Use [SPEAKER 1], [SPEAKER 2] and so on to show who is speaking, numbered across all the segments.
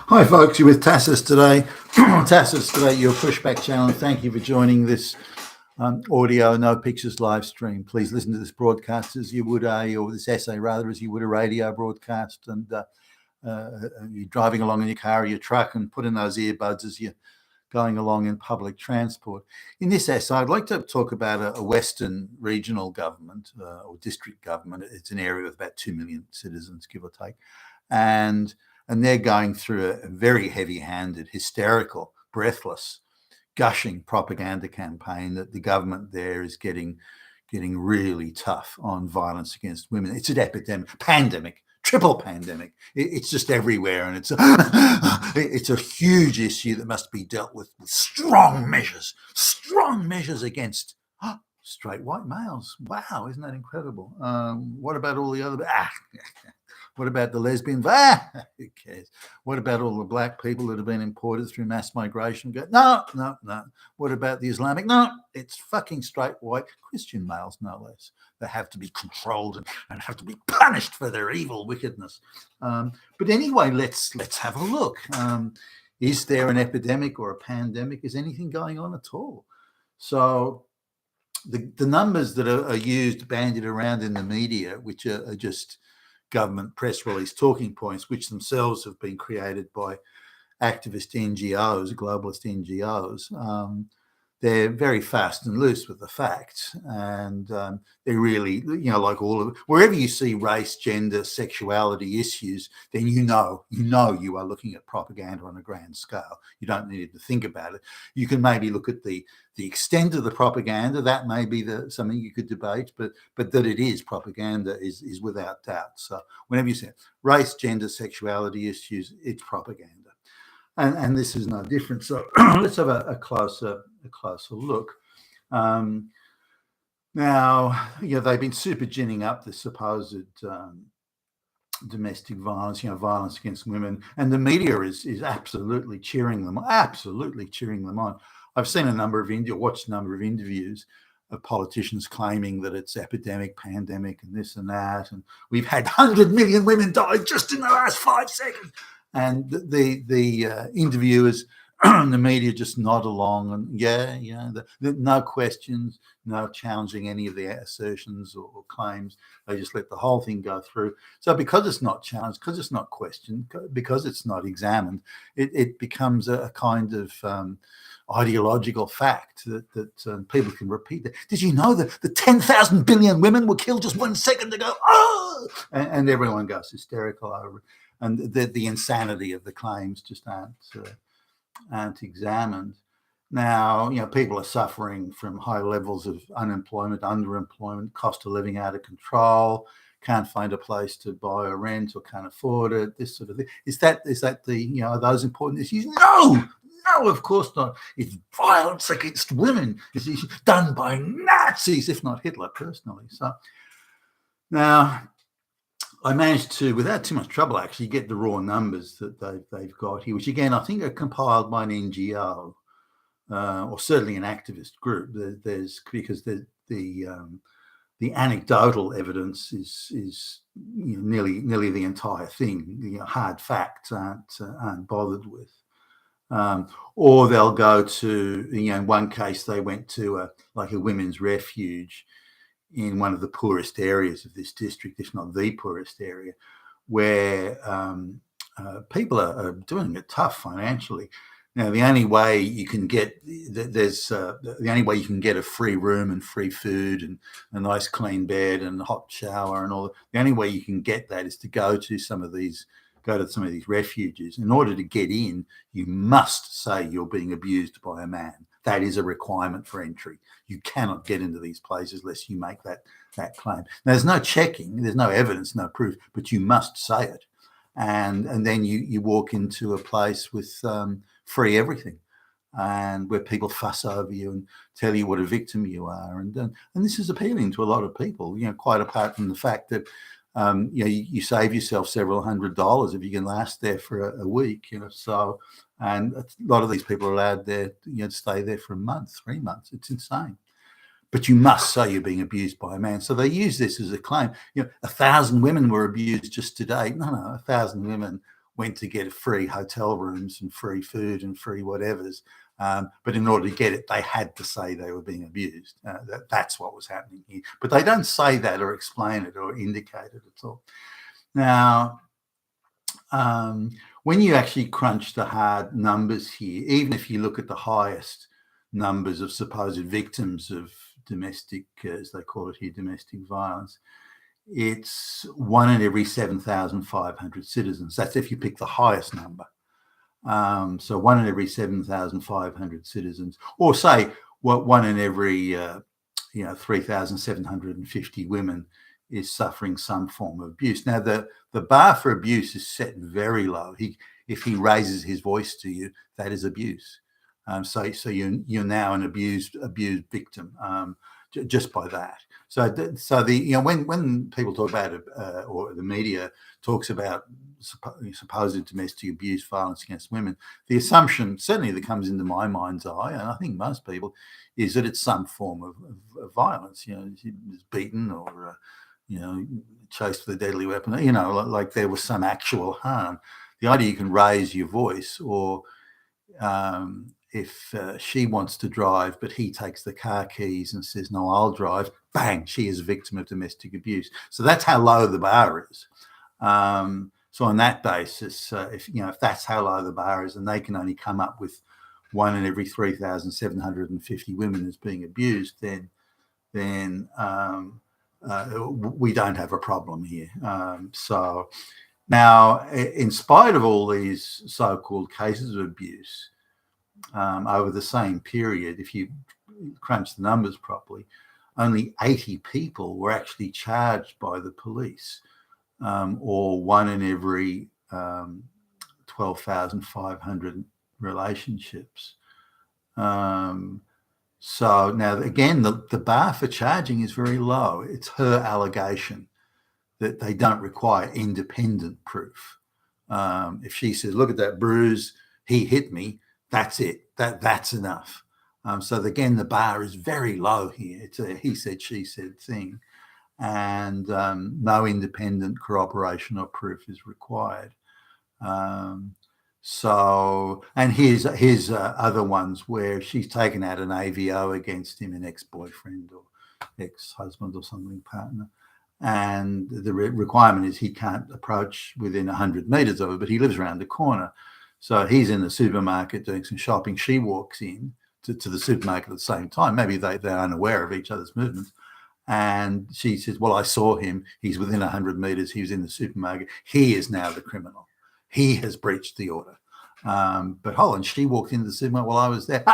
[SPEAKER 1] Hi, folks. You're with Tassus today. Tassus today, your pushback channel. Thank you for joining this audio, no pictures live stream. Please listen to this broadcast as you would or this essay rather, as you would a radio broadcast. And you're driving along in your car or your truck and put in those earbuds as you're going along in public transport. In this essay, I'd like to talk about a Western regional government or district government. It's an area with about 2 million citizens, give or take. And they're going through a very heavy-handed, hysterical, breathless, gushing propaganda campaign that the government there is getting really tough on violence against women. It's an epidemic, pandemic, triple pandemic. It's just everywhere, and it's a huge issue that must be dealt with strong measures against straight white males. Wow, isn't that incredible? What about all the other? What about the lesbians? Who cares? What about all the black people that have been imported through mass migration? No. What about the Islamic? No, it's fucking straight white Christian males, no less. They have to be controlled and have to be punished for their evil wickedness. But anyway, let's have a look. Is there an epidemic or a pandemic? Is anything going on at all? So the numbers that are used, bandied around in the media, which are just government press release talking points, which themselves have been created by activist NGOs, globalist NGOs. They're very fast and loose with the facts, and they're really, like all of it. Wherever you see race, gender, sexuality issues, then you know you are looking at propaganda on a grand scale. You don't need to think about it. You can maybe look at the extent of the propaganda. That may be something you could debate, but that it is propaganda is without doubt. So whenever you say race, gender, sexuality issues, it's propaganda. And this is no different. So let's have a closer look. Now, they've been super ginning up the supposed domestic violence, violence against women, and the media is absolutely cheering them on. I've seen watched a number of interviews of politicians claiming that it's epidemic, pandemic, and this and that, and we've had 100 million women die just in the last 5 seconds. And the interviewers, the media just nod along and no questions, no challenging any of the assertions or claims. They just let the whole thing go through. So because it's not challenged, because it's not questioned, because it's not examined, it becomes a kind of ideological fact that people can repeat. Did you know that the 10,000 billion women were killed just 1 second ago? Oh! And everyone goes hysterical over it. And the insanity of the claims just aren't examined. Now, people are suffering from high levels of unemployment, underemployment, cost of living out of control, can't find a place to buy or rent or can't afford it, this sort of thing. Is that the, are those important issues? No, of course not. It's violence against women. It's done by Nazis, if not Hitler personally. So now, I managed to, without too much trouble, actually get the raw numbers that they've got here, which again I think are compiled by an NGO or certainly an activist group. Because the anecdotal evidence is nearly the entire thing. Hard facts aren't bothered with, or they'll go to in one case they went to a women's refuge in one of the poorest areas of this district, if not the poorest area, where people are doing it tough financially. Now, the only way you can get a free room and free food and a nice clean bed and a hot shower and all, the only way you can get that is to go to some of these refuges. In order to get in, you must say you're being abused by a man. That is a requirement for entry. You cannot get into these places unless you make that claim. Now, there's no checking, there's no evidence, no proof, but you must say it. And then you walk into a place with free everything, and where people fuss over you and tell you what a victim you are. And this is appealing to a lot of people, quite apart from the fact that you save yourself several $100s if you can last there for a week, so, and a lot of these people are allowed there, to stay there for a month, 3 months. It's insane. But you must say you're being abused by a man. So they use this as a claim. 1,000 women were abused just today. No, 1,000 women went to get free hotel rooms and free food and free whatevers. But in order to get it, they had to say they were being abused. That's what was happening here. But they don't say that or explain it or indicate it at all. Now, when you actually crunch the hard numbers here, even if you look at the highest numbers of supposed victims of domestic, as they call it here, domestic violence, it's 1 in every 7,500 citizens. That's if you pick the highest number. So 1 in every 7,500 citizens, or say 1 in every 3,750 women is suffering some form of abuse. Now, the bar for abuse is set very low. If he raises his voice to you, that is abuse. So you're now an abused victim just by that. So when people talk about it, or the media talks about supposed domestic abuse, violence against women, the assumption certainly that comes into my mind's eye, and I think most people, is that it's some form of violence. He was beaten or chased with a deadly weapon. Like there was some actual harm. The idea you can raise your voice, or if she wants to drive, but he takes the car keys and says, "No, I'll drive," bang, she is a victim of domestic abuse. So that's how low the bar is. So on that basis, if that's how low the bar is, and they can only come up with 1 in every 3,750 women as being abused, then we don't have a problem here. So now, in spite of all these so-called cases of abuse, over the same period, if you crunch the numbers properly, only 80 people were actually charged by the police, or 1 in every 12,500 relationships. So now, again, the bar for charging is very low. It's her allegation that they don't require independent proof. If she says, "Look at that bruise, he hit me," that's it. That's enough. So again, the bar is very low here. It's a he said, she said thing, and no independent corroboration or proof is required. So, and here's other ones where she's taken out an AVO against him, an ex-boyfriend or ex-husband or something, partner. And the requirement is he can't approach within 100 meters of her, but he lives around the corner. So he's in the supermarket doing some shopping. She walks in to the supermarket at the same time. Maybe they're unaware of each other's movements. And she says, "Well, I saw him. He's within 100 meters. He was in the supermarket. He is now the criminal. He has breached the order." But hold on, she walked into the supermarket while I was there.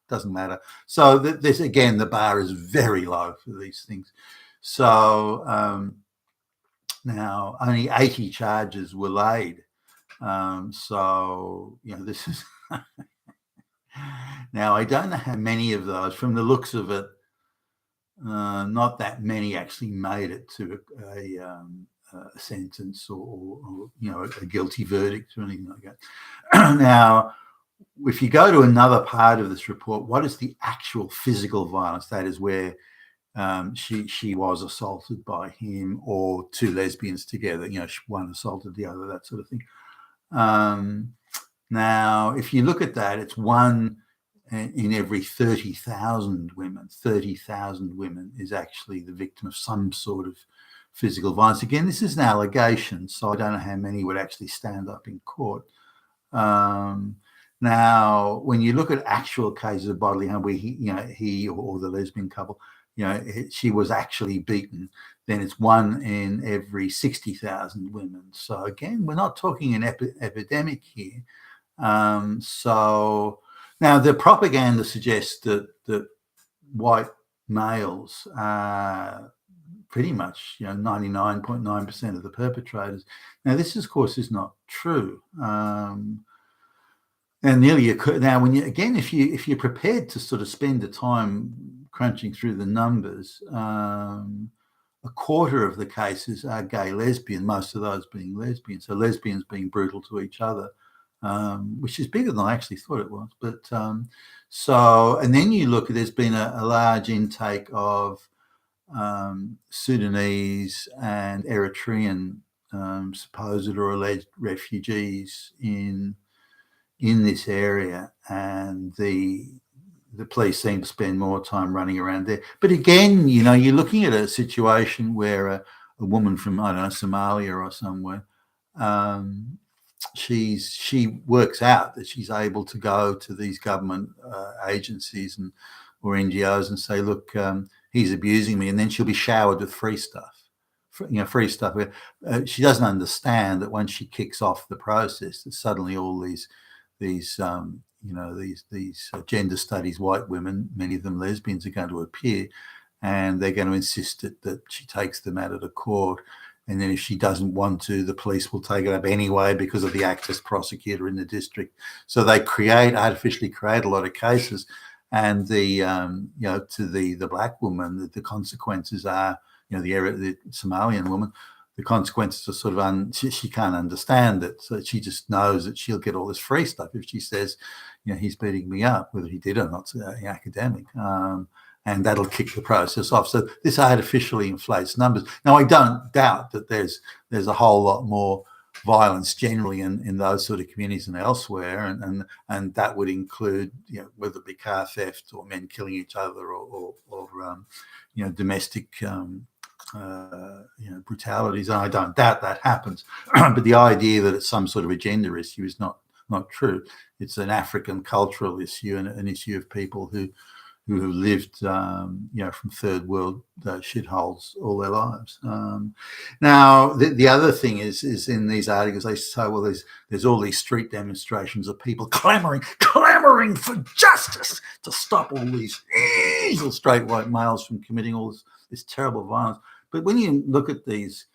[SPEAKER 1] Doesn't matter. So this, again, the bar is very low for these things. So now only 80 charges were laid. So, this is now, I don't know how many of those, from the looks of it, not that many actually made it to a sentence or a guilty verdict or anything like that. Now, if you go to another part of this report, what is the actual physical violence? That is where she was assaulted by him, or two lesbians together, one assaulted the other, that sort of thing. Now, if you look at that, it's 1 in every 30,000 women. 30,000 women is actually the victim of some sort of physical violence. Again, this is an allegation, so I don't know how many would actually stand up in court. Now, when you look at actual cases of bodily harm where he or the lesbian couple, she was actually beaten, then it's 1 in every 60,000 women. So again, we're not talking an epidemic here. So now the propaganda suggests that white males are pretty much 99.9% of the perpetrators. Now this, of course, is not true. And nearly now, when if you're prepared to sort of spend the time crunching through the numbers, a quarter of the cases are gay lesbian, most of those being lesbians. So lesbians being brutal to each other, which is bigger than I actually thought it was. But and then you look at, there's been a large intake of Sudanese and Eritrean supposed or alleged refugees in this area, and the police seem to spend more time running around there. But again, you're looking at a situation where a woman from, I don't know, Somalia or somewhere, she works out that she's able to go to these government agencies or NGOs and say, look, he's abusing me, and then she'll be showered with free stuff. Free stuff. She doesn't understand that once she kicks off the process, that suddenly all these gender studies white women, many of them lesbians, are going to appear, and they're going to insist that she takes the matter to court. And then if she doesn't want to, the police will take it up anyway because of the access prosecutor in the district. So they artificially create a lot of cases. And to the black woman, the consequences are, the Somalian woman, the consequences are sort of she can't understand it. So she just knows that she'll get all this free stuff if she says, he's beating me up, whether he did or not, academic. And that'll kick the process off. So this artificially inflates numbers. Now, I don't doubt that there's a whole lot more violence generally in those sort of communities and elsewhere, and that would include, whether it be car theft or men killing each other or domestic brutalities. And I don't doubt that happens. But the idea that it's some sort of a gender issue is not true. It's an African cultural issue and an issue of people who lived, from third world shitholes all their lives. Now, the other thing is in these articles, they say, well, there's all these street demonstrations of people clamoring for justice to stop all these evil straight white males from committing all this terrible violence. But when you look at these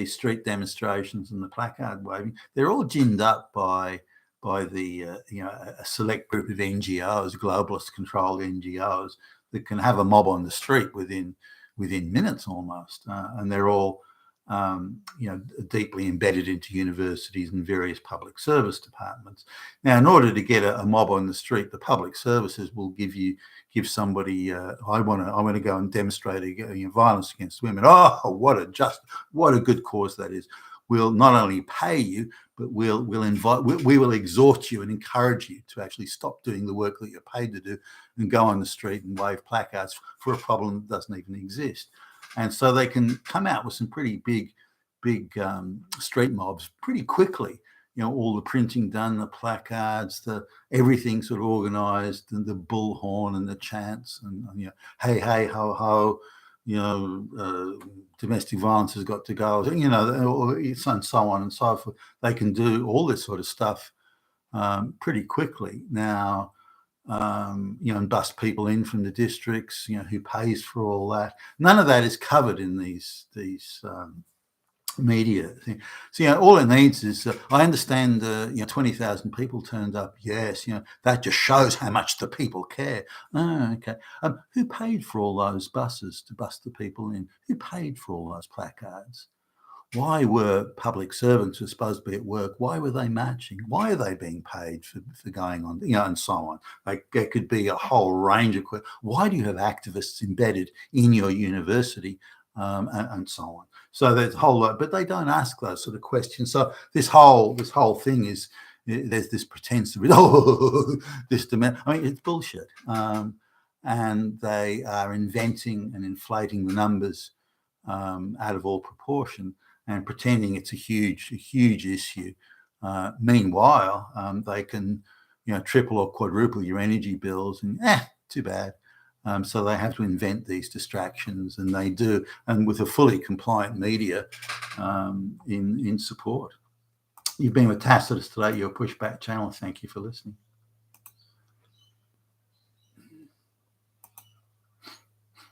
[SPEAKER 1] street demonstrations and the placard waving, they're all ginned up by the a select group of NGOs, globalist controlled NGOs, that can have a mob on the street within minutes almost, and they're all deeply embedded into universities and various public service departments. Now, in order to get a mob on the street, the public services will give somebody, I want to go and demonstrate violence against women. Oh, what a good cause that is. We'll not only pay you, but we will exhort you and encourage you to actually stop doing the work that you're paid to do and go on the street and wave placards for a problem that doesn't even exist. And so they can come out with some pretty big street mobs pretty quickly. All the printing done, the placards, everything sort of organised, and the bullhorn and the chants, and hey, hey, ho, ho. Domestic violence has got to go, and so on and so forth. They can do all this sort of stuff pretty quickly now, and bust people in from the districts, who pays for all that. None of that is covered in these media thing. So all it needs is I understand 20,000 people turned up. Yes, that just shows how much the people care. Oh, okay. Who paid for all those buses to bust the people in? Who paid for all those placards? Why were public servants who were supposed to be at work? Why were they marching? Why are they being paid for going on? And so on. Like, there could be a whole range of questions. Why do you have activists embedded in your university? And so on. So there's a whole lot, but they don't ask those sort of questions. So this whole thing is, there's this pretense of this demand. I mean, it's bullshit. And they are inventing and inflating the numbers out of all proportion and pretending it's a huge issue. Meanwhile, they can triple or quadruple your energy bills, and too bad. So they have to invent these distractions, and they do, and with a fully compliant media in support. You've been with Tacitus today, your Pushback channel. Thank you for listening.